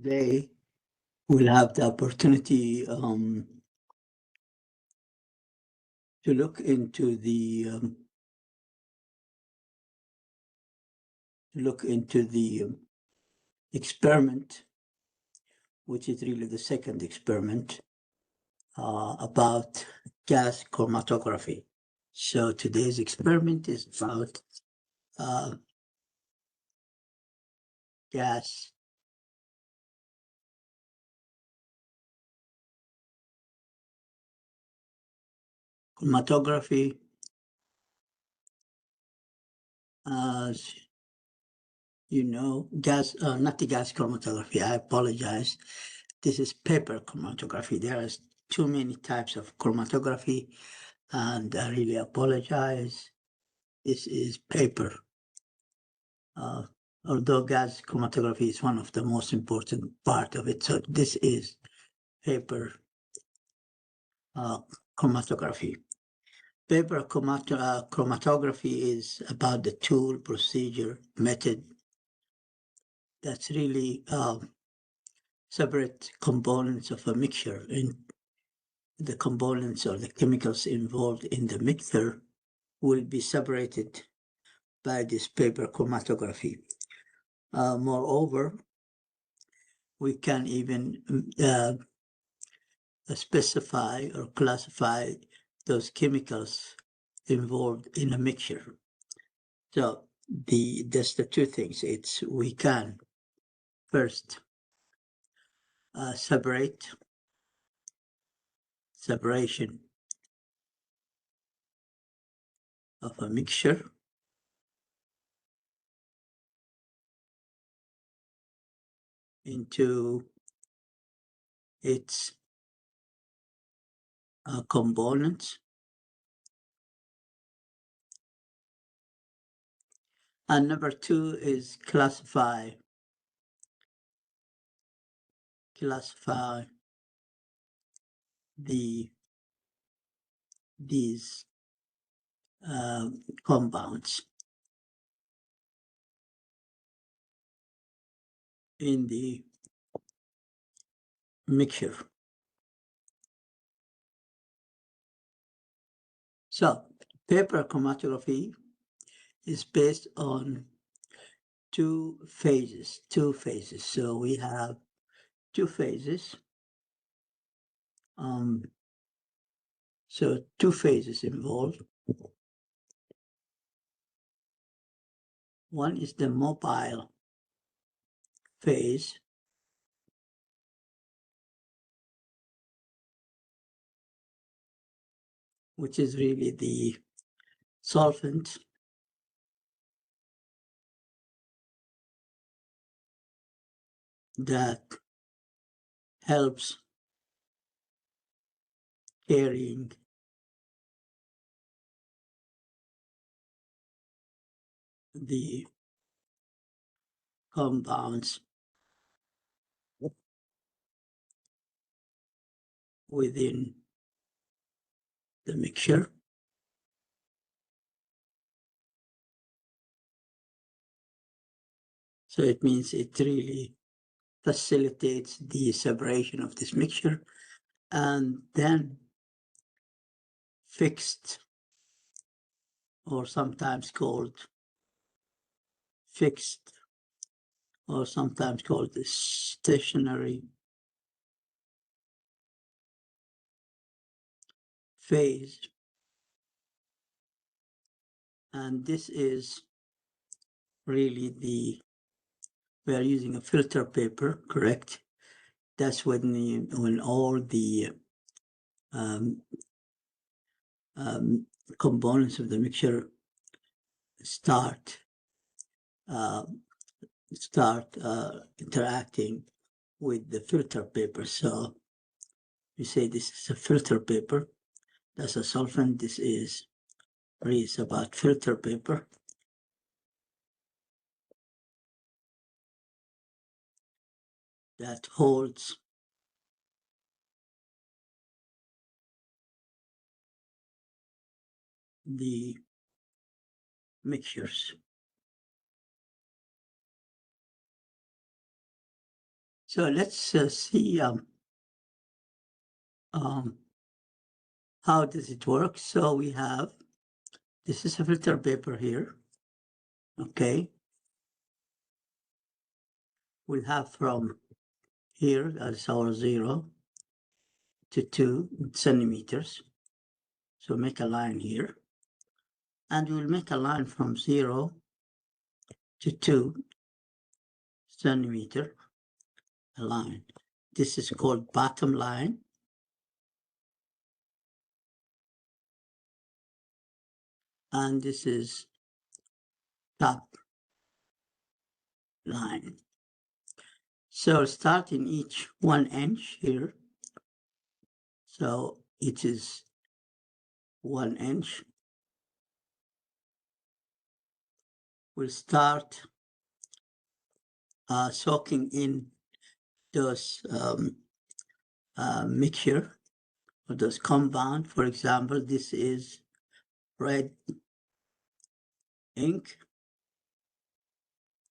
Today, we'll have the opportunity to look into the experiment, which is really the second experiment about gas chromatography. So today's experiment is about gas chromatography. As you know, not the gas chromatography, I apologize. This is paper chromatography. There are too many types of chromatography, and I really apologize. This is paper. Although gas chromatography is one of the most important part of it, so this is paper chromatography. Paper chromatography is about the tool, procedure, method that's really separate components of a mixture, and the components or the chemicals involved in the mixture will be separated by this paper chromatography. Moreover, we can even specify or classify those chemicals involved in a mixture. So that's the two things. We can first separation of a mixture into its components. And number two is classify these compounds in the mixture. So paper chromatography is based on two phases. So we have two phases. So two phases involved. One is the mobile phase, which is really the solvent that helps carrying the compounds within the mixture. So it means it really facilitates the separation of this mixture, and then fixed, or sometimes called fixed, or sometimes called the stationary phase. And this is really we are using a filter paper, correct? That's when all the components of the mixture start interacting with the filter paper. So we say this is a filter paper. That's a solvent. This is about filter paper. That holds the mixtures. So let's see how does it work. So we have, this is a filter paper here, okay? We have from here, that's our 0 to 2 centimeters. So make a line here, and we'll make a line from 0 to 2 centimeter, a line. This is called bottom line. And this is top line. So start in each 1 inch here. So it is 1 inch. We'll start soaking in those mixture or those compound. For example, this is red ink.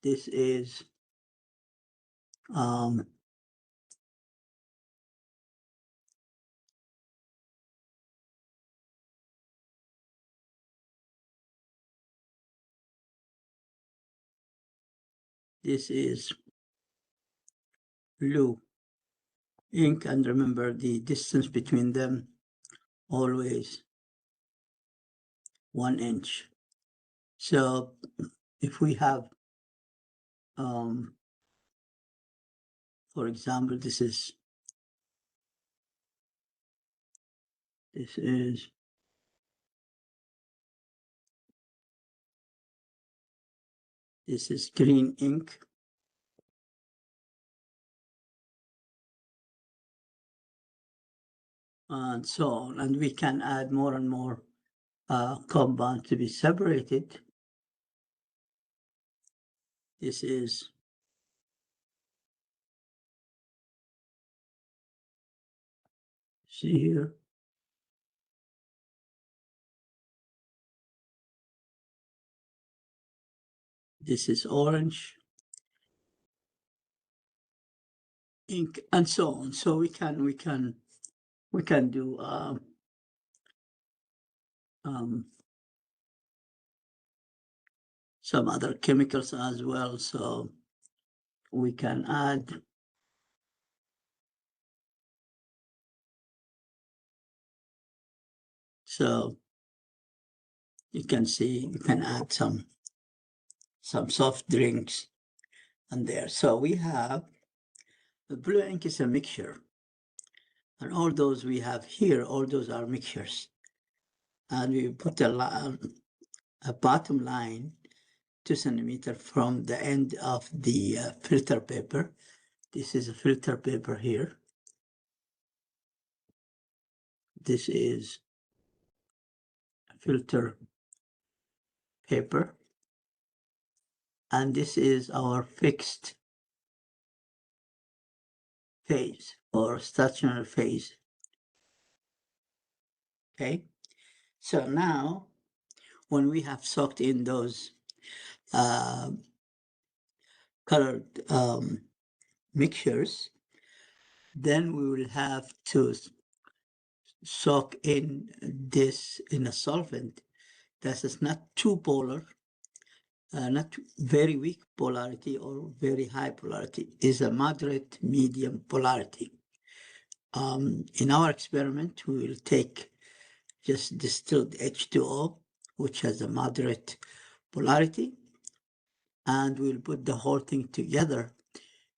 This is blue ink, and remember the distance between them always 1 inch. So if we have for example, this is green ink. And so on. And we can add more and more compound to be separated. This is see here. This is orange ink, and so on. So we can do some other chemicals as well. So we can add so you can see you can add some soft drinks and there. So we have the blue ink is a mixture, and all those we have here, all those are mixtures. And we put a bottom line 2 centimeter from the end of the filter paper. This is a filter paper here. This is a filter paper. And this is our fixed phase or stationary phase. Okay. So now when we have soaked in those colored mixtures, then we will have to soak in this in a solvent that is not too polar, not very weak polarity or very high polarity, is a moderate medium polarity. In our experiment, we will take just distilled H2O, which has a moderate polarity, and we'll put the whole thing together.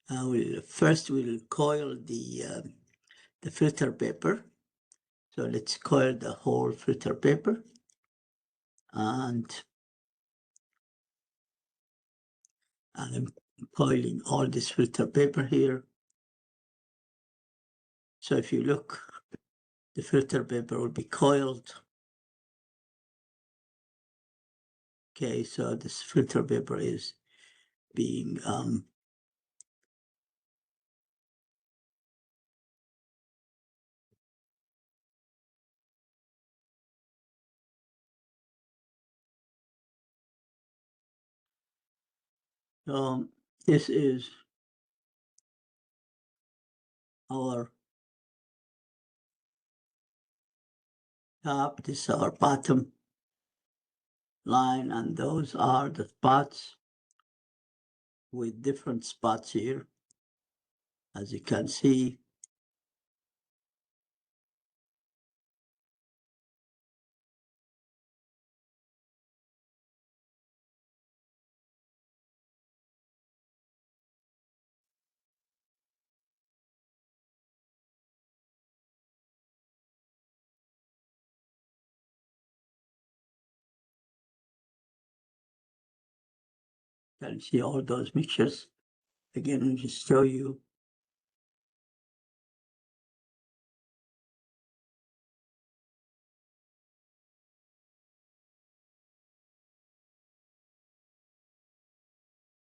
We'll coil the filter paper. So let's coil the whole filter paper, and I'm coiling all this filter paper here. So if you look, the filter paper will be coiled. Okay, so this filter paper is being this is our top, this is our bottom line, and those are the spots with different spots here. As you can see, all those mixtures. Again, I'll just show you.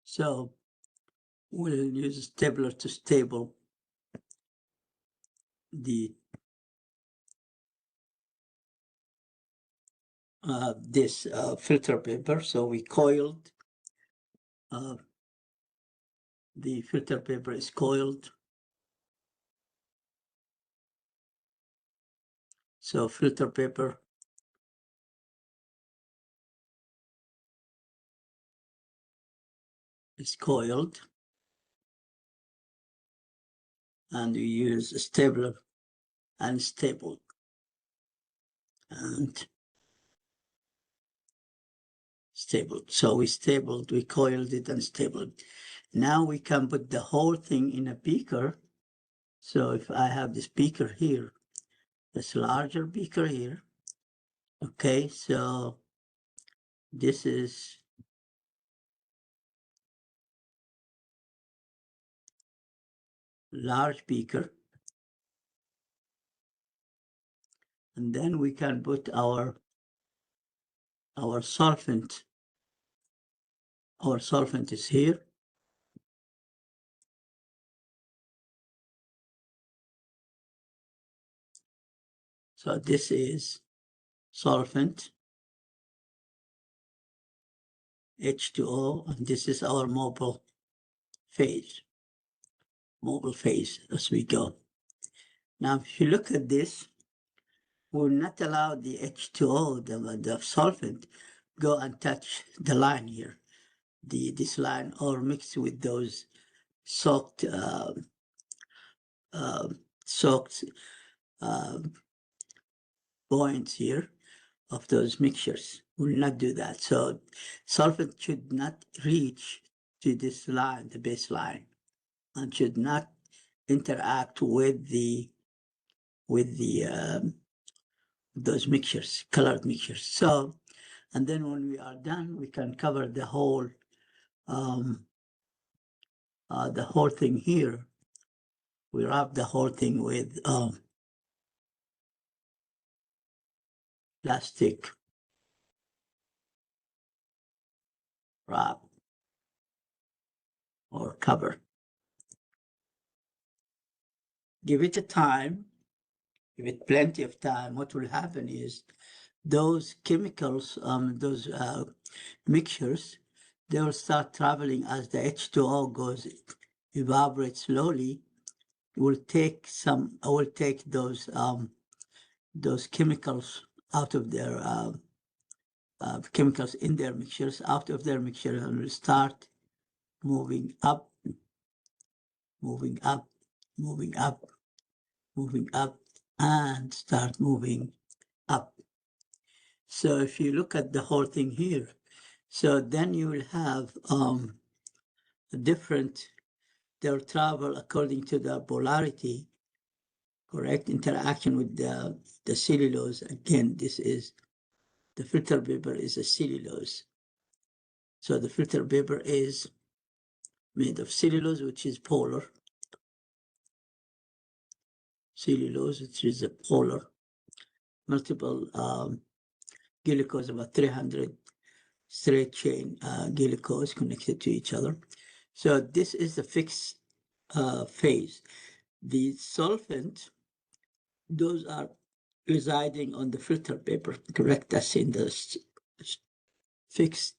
So we'll use a stapler to stable the this filter paper. So we coiled, the filter paper is coiled. So filter paper is coiled, and we use a stapler and stapled, and stapled. So we stapled, we coiled it and stapled. Now we can put the whole thing in a beaker. So if I have this beaker here, this larger beaker here, okay, so this is large beaker, and then we can put our solvent. Our solvent is here. So this is solvent, H2O, and this is our mobile phase as we go. Now, if you look at this, we'll not allow the H2O, the solvent, go and touch the line here, this line, or mix with those soaked points here of those mixtures. We'll not do that. So solvent should not reach to this line, the baseline, and should not interact with those mixtures, colored mixtures. So, and then when we are done, we can cover the whole thing here. We wrap the whole thing with plastic wrap or cover. Give it a time, give it plenty of time. What will happen is those chemicals, those mixtures, they will start traveling as the H2O goes, evaporates slowly. Will take those chemicals out of their chemicals in their mixtures out of their mixture, and will start moving up, moving up, moving up, moving up, and start moving up. So if you look at the whole thing here, so then you will have different, they'll travel according to the polarity, correct, interaction with the cellulose. Again, this is, the filter paper is a cellulose. So the filter paper is made of cellulose, which is polar. Cellulose, which is a polar. Multiple glucose, about 300 straight chain glucose connected to each other. So this is the fixed phase. The solvent, those are residing on the filter paper, correct? That's in the fixed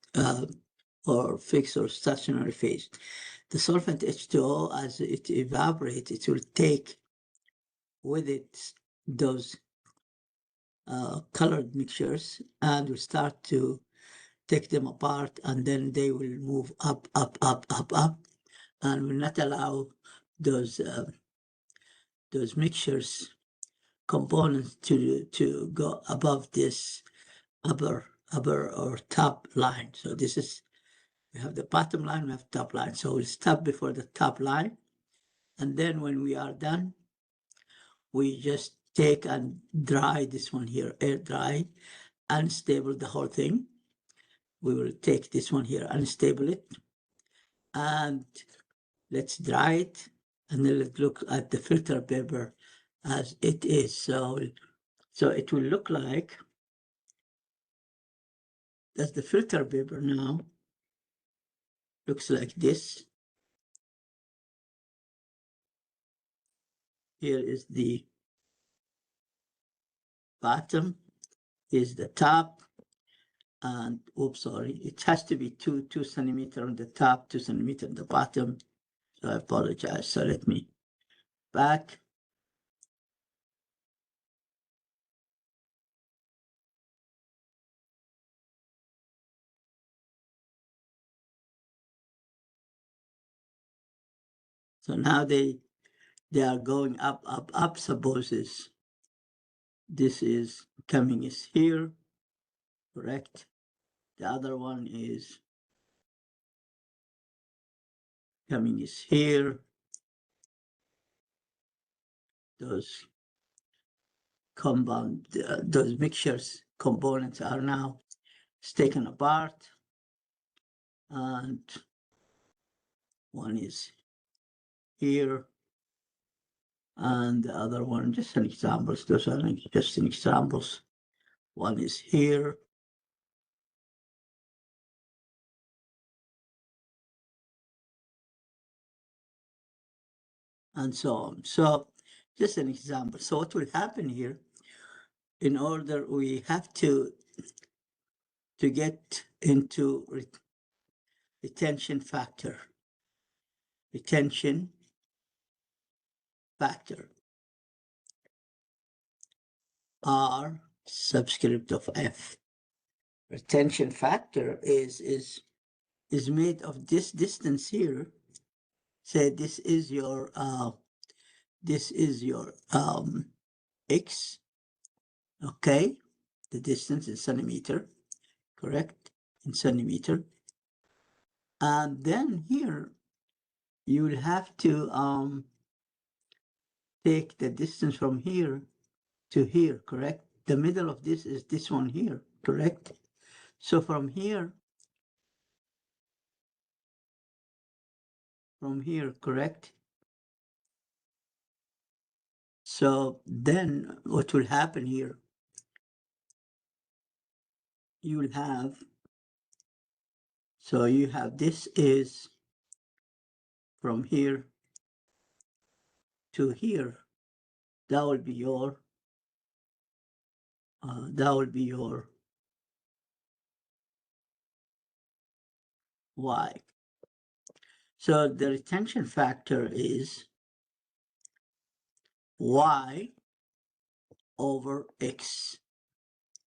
or stationary phase. The solvent H2O, as it evaporates, it will take with it those colored mixtures, and we start to take them apart, and then they will move up, up, up, up, up, and will not allow those mixtures components to go above this upper or top line. So this is, we have the bottom line, we have top line. So we'll stop before the top line, and then when we are done, we just take and dry this one here, air dry, unstable the whole thing. We will take this one here, unstable it, and let's dry it, and then let's look at the filter paper as it is. So it will look like that's the filter paper now. Looks like this. Here is the bottom, is the top, and oops, sorry, it has to be 2 centimeter on the top, 2 centimeter on the bottom. So I apologize. So let me back. So now they are going up, up, up. Suppose this is coming is here, correct? The other one is coming is here. Those compound, those mixtures components are now taken apart, and one is here, and the other one, just an examples. Those are just an examples. One is here, and so on. So just an example. So what will happen here, in order, we have to get into retention factor. Retention factor, R subscript of F. Retention factor is made of this distance here. Say this is your X, okay? The distance in centimeter, correct? In centimeter. And then here, you will have to take the distance from here to here, correct? The middle of this is this one here, correct? So from here, correct? So then what will happen here, you will have, so you have, this is from here to here. That will be your Y. So the retention factor is Y over X.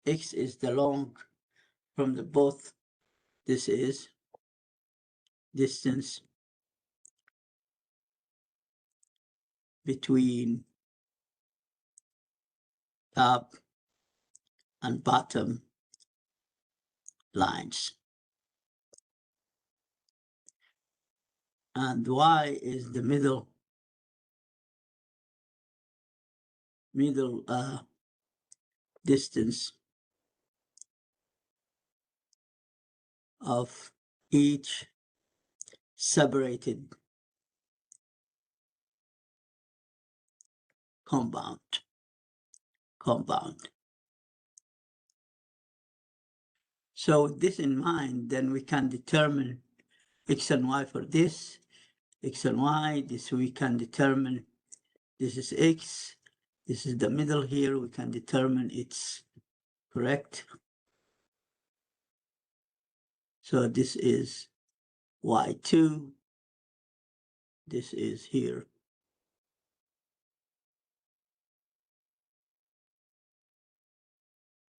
X is the long from the both. This is distance between top and bottom lines. And Y is the middle distance of each separated compound. So with this in mind, then we can determine X and Y for this, X and Y, this we can determine, this is X, this is the middle here, we can determine it's correct. So this is Y2, this is here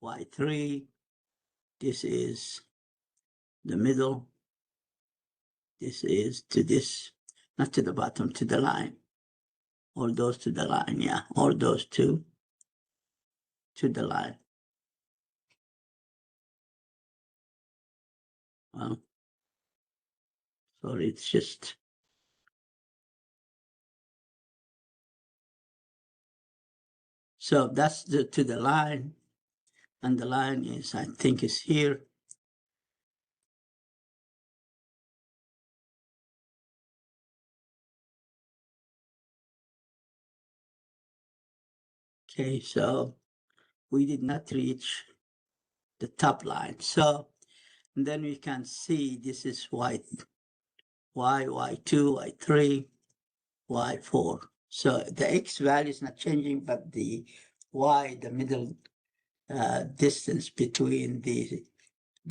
Y3, this is the middle, this is to this, not to the bottom, to the line. All those to the line, yeah, all those two to the line. Well, sorry, it's just, so that's to the line, and the line is, I think, is here. Okay, so we did not reach the top line. So then we can see this is Y2, Y3, Y4. So the X value is not changing, but the Y, the middle distance between the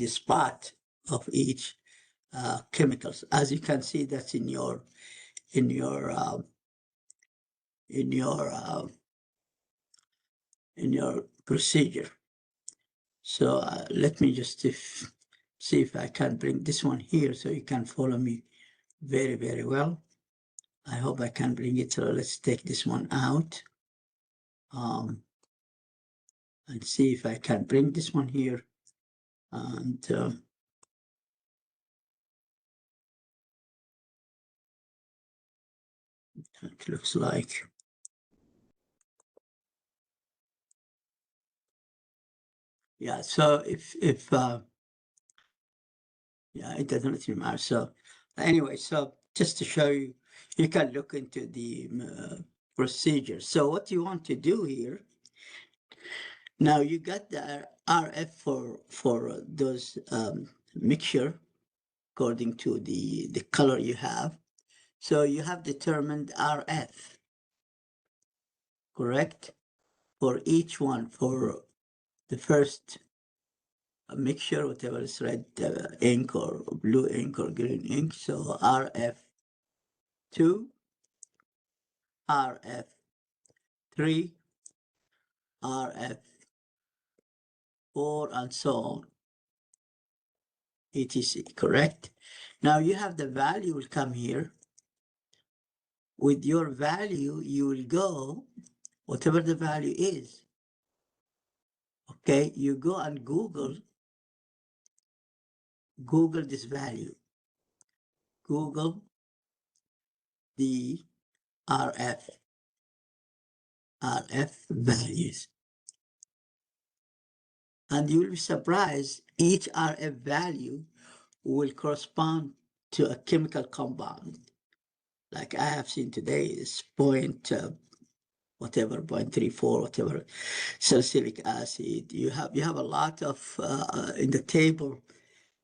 spot of each chemicals. As you can see, that's in your in your in your in your procedure. So let me just see if I can bring this one here so you can follow me very, very well. I hope I can bring it. So let's take this one out and see if I can bring this one here. And it looks like, yeah, so if yeah, it doesn't really matter. So anyway, so just to show you, you can look into the procedure. So what you want to do here, now you got the RF for those mixture according to the color you have. So you have determined RF, correct? For each one, for the first mixture, whatever is red ink or blue ink or green ink. So RF2, RF3, RF4, and so on, etc. Correct? Now you have the value will come here. With your value, you will go, whatever the value is. Okay, you go and Google this value. Google the RF values. And you will be surprised, each RF value will correspond to a chemical compound. Like I have seen today is whatever, 0.34, whatever, salicylic acid. You have a lot of, in the table,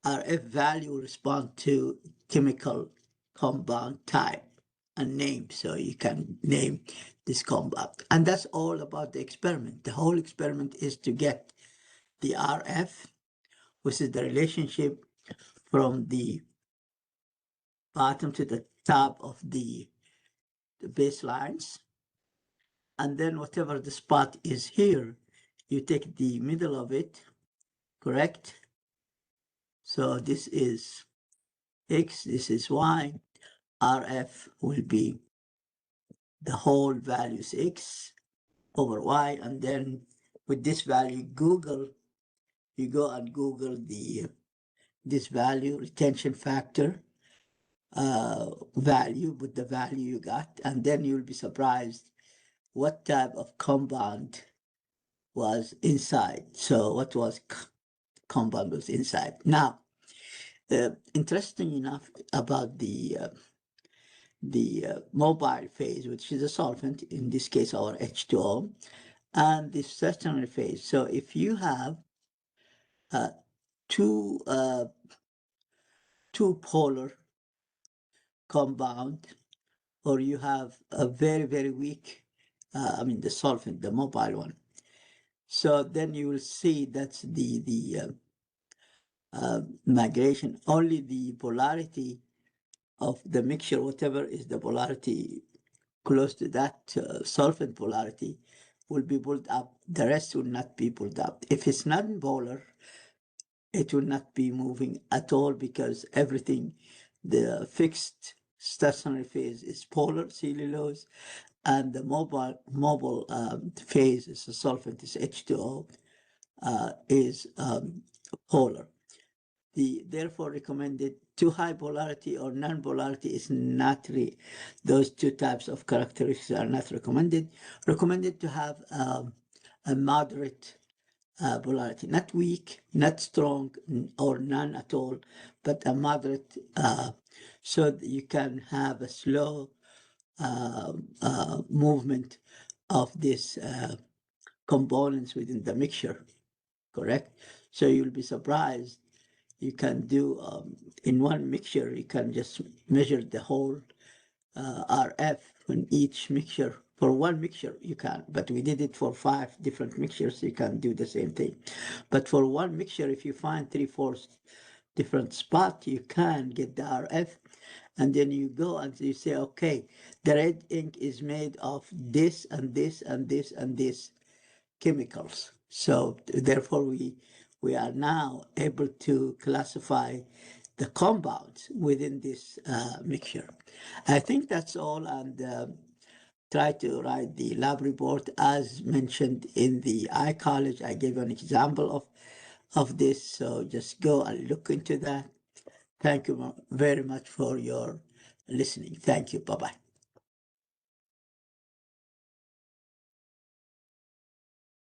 RF value respond to chemical compound type and name. So you can name this compound. And that's all about the experiment. The whole experiment is to get the RF, which is the relationship from the bottom to the top of the baselines. And then whatever the spot is here, you take the middle of it, correct? So this is X, this is Y. RF will be the whole values X over Y. And then with this value, you go and Google this value, retention factor value with the value you got. And then you'll be surprised what type of compound was inside. So what was compound was inside. Now, interesting enough about the mobile phase, which is a solvent, in this case our H2O, and the stationary phase. So if you have two polar compound, or you have a very, very weak, the solvent, the mobile one. So then you will see that's the migration. Only the polarity of the mixture, whatever is the polarity close to that solvent polarity, will be pulled up, the rest will not be pulled up. If it's non-polar, it will not be moving at all because everything, the fixed stationary phase is polar cellulose, and the mobile phase is the solvent is H2O, is polar. The therefore recommended too high polarity or non-polarity is not those two types of characteristics are not recommended. Recommended to have a moderate polarity, not weak, not strong, or none at all, but a moderate, so that you can have a slow movement of these components within the mixture, correct? So you'll be surprised. You can do, in one mixture, you can just measure the whole RF in each mixture. For one mixture, you can, but we did it for 5 different mixtures. You can do the same thing. But for one mixture, if you find 3-4 different spots, you can get the RF. And then you go and you say, okay, the red ink is made of this and this and this and this chemicals. So therefore, we are now able to classify the compounds within this mixture. I think that's all, and try to write the lab report as mentioned in the iCollege. I gave an example of this, so just go and look into that. Thank you very much for your listening. Thank you. Bye-bye.